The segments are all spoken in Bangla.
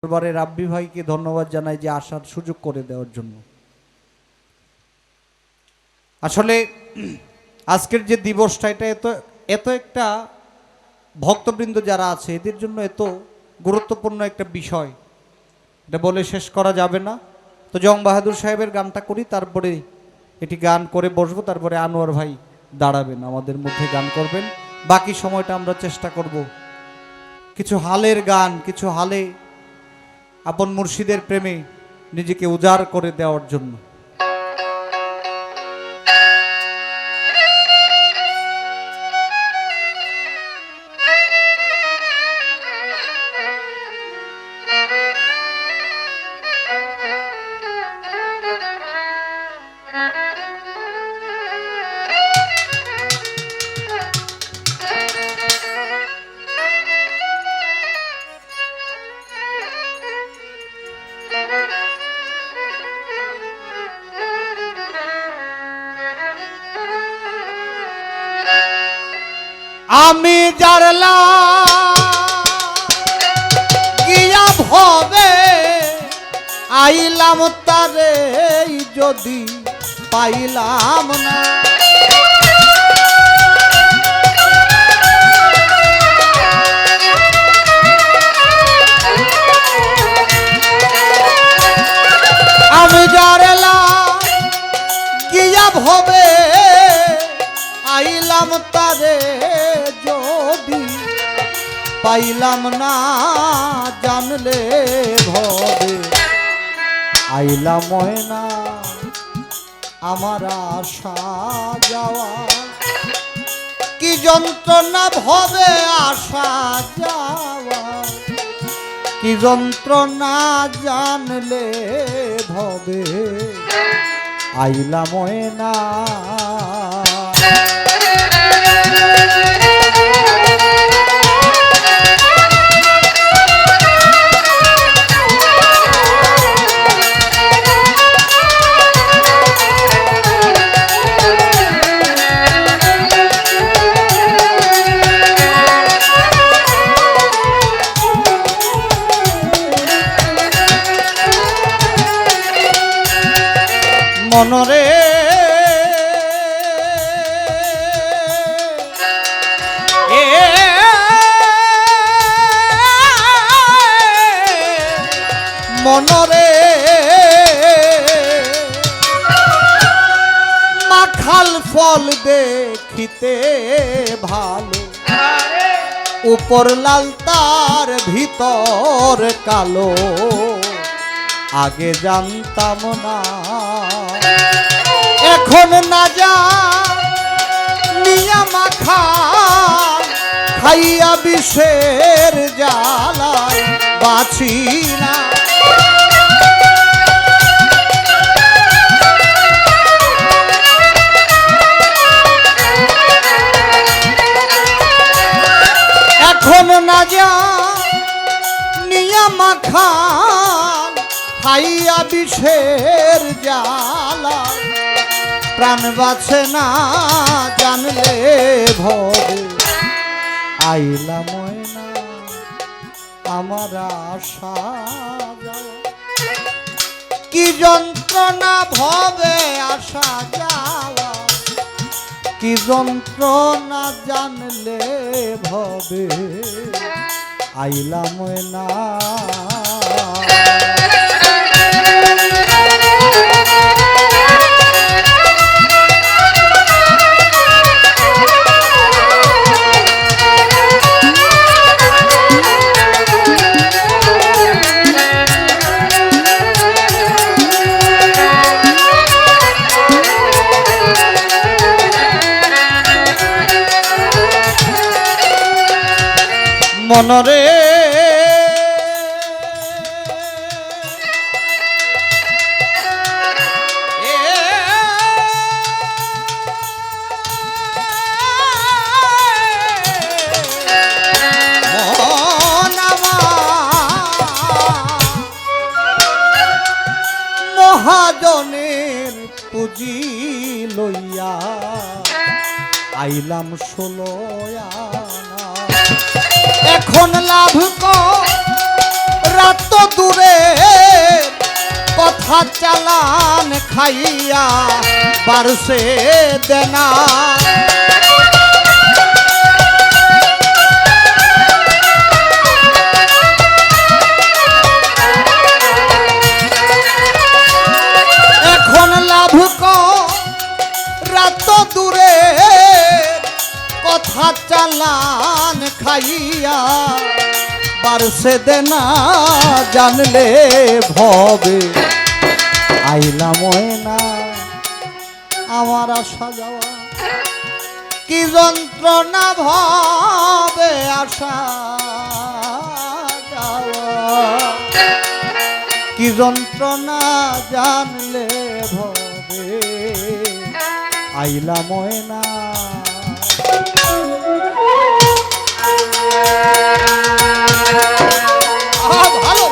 দরবারে রাব্বি ভাইকে ধন্যবাদ জানাই যে আসার সুযোগ করে দেওয়ার জন্য। আসলে আজকের যে দিবসটা এটা এত একটা ভক্তবৃন্দ যারা আছে এদের জন্য এত গুরুত্বপূর্ণ একটা বিষয়, এটা বলে শেষ করা যাবে না। তো জং বাহাদুর সাহেবের গানটা করি, তারপরে এটি গান করে বসবো, তারপরে আনোয়ার ভাই দাঁড়াবেন আমাদের মধ্যে গান করবেন। বাকি সময়টা আমরা চেষ্টা করব কিছু হালের গান, কিছু হালে আপন মুর্শিদের প্রেমে নিজেকে উজাড় করে দেওয়ার জন্য। আমি জারলা গিয়া ভবে আইলাম তারে যদি পাইলাম না, আমি জারলা গিয়া ভবে আইলাম তারে যদি পাইলাম না, জানলে ভবে আইলাম না আমার আশা যাওয়া, কি যন্ত্রণা ভবে আসা যাওয়া, কি যন্ত্রণা জানলে ভবে আইলাম না। মনরে মনরে মাখাল ফল দেখিতে ভালো, উপর লাল তার ভিতর কালো, আগে জানতাম না এখন না যা নিয়া মাখা খাইয়া বিষের জ্বালায় বাঁচি না, এখন না যা নিয়া মাখা খাইয়া বিষের জ্বালা, প্রাণ বাঁচে না জানলে ভবে আইলাম না আমার আশা যাওয়া, কি যন্ত্রণা ভবে আসা যাওয়া, কি যন্ত্রণা জানলে ভবে আইলাম না। মনরে মহাজনের পুঁজি লইয়া আইলাম 16 আনা, এখন লাভ রাত দূরে কথা চালান খাইয়া বারসে দেনা এখন লাভ রাত দূরে কথা চালান খাইয়া বারসে দেনা জানলে ভবে আইলা ময়না আমার আসা যাওয়া কি যন্ত্রণা ভবে আসা যাওয়া কি যন্ত্রণা জানলে ভবে আইলা ময়না ভালো ভালো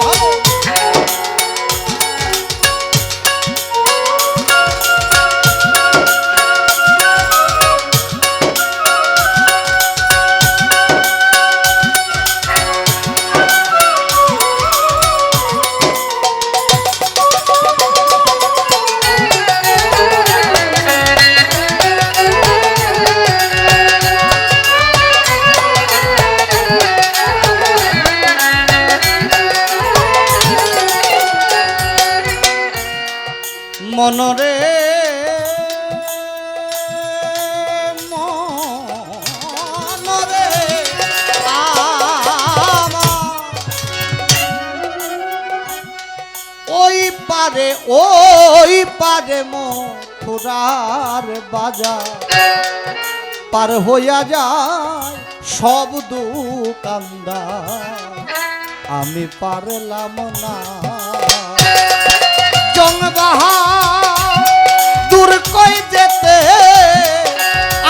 মনরে মনরে ওই পারে মথুরার বাজার পার হইয়া যায় সব দোকানদার আমি পারলাম না দূর কই যেতে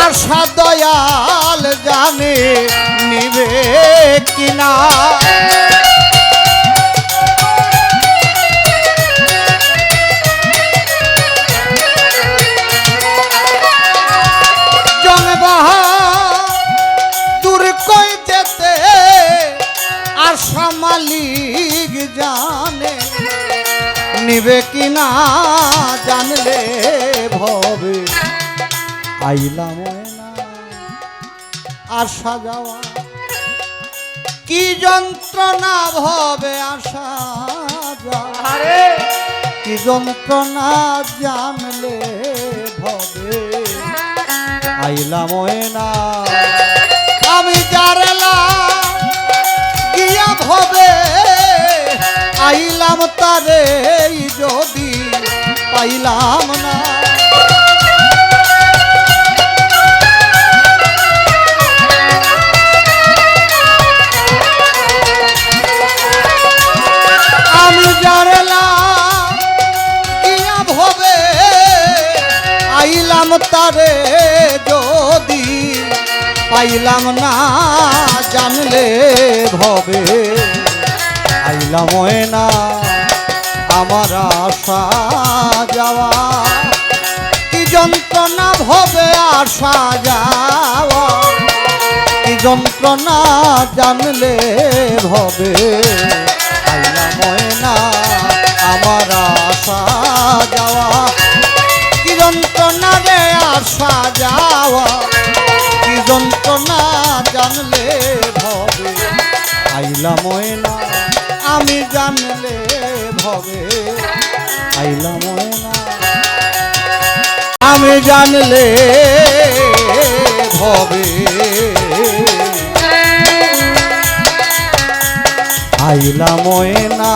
আশা দয়াল জানে নিবে কিনা দূর কই যেতে আশা মালিক জানে নিবে কিনা জানলে ভবে আইলা ময়না আসা যাওয়া কি যন্ত্রণা ভবে আসা যাওয়া কি যন্ত্রণা জানলে ভবে আইলা ময়না আমি জারলা গিয়া ভবে আইলাম তারে যদি পাইলাম না আমি জানলাম গিয়া ভবে আইলাম তারে যদি পাইলাম না জানলে ভবে আইলা ময়না আমার আসা যাওয়া কি যন্ত্রণা ভবে আসা যাওয়া কি যন্ত্রণা জানলে ভবে আইলা ময়না আমার আসা যাওয়া কি যন্ত্রণা রে আসা যাওয়া কি যন্ত্রণা জানলে ভবে আইলা ময়না আমি জানলে ভবে আইলা ময়না আমি জানলে ভবে আইলা ময়না।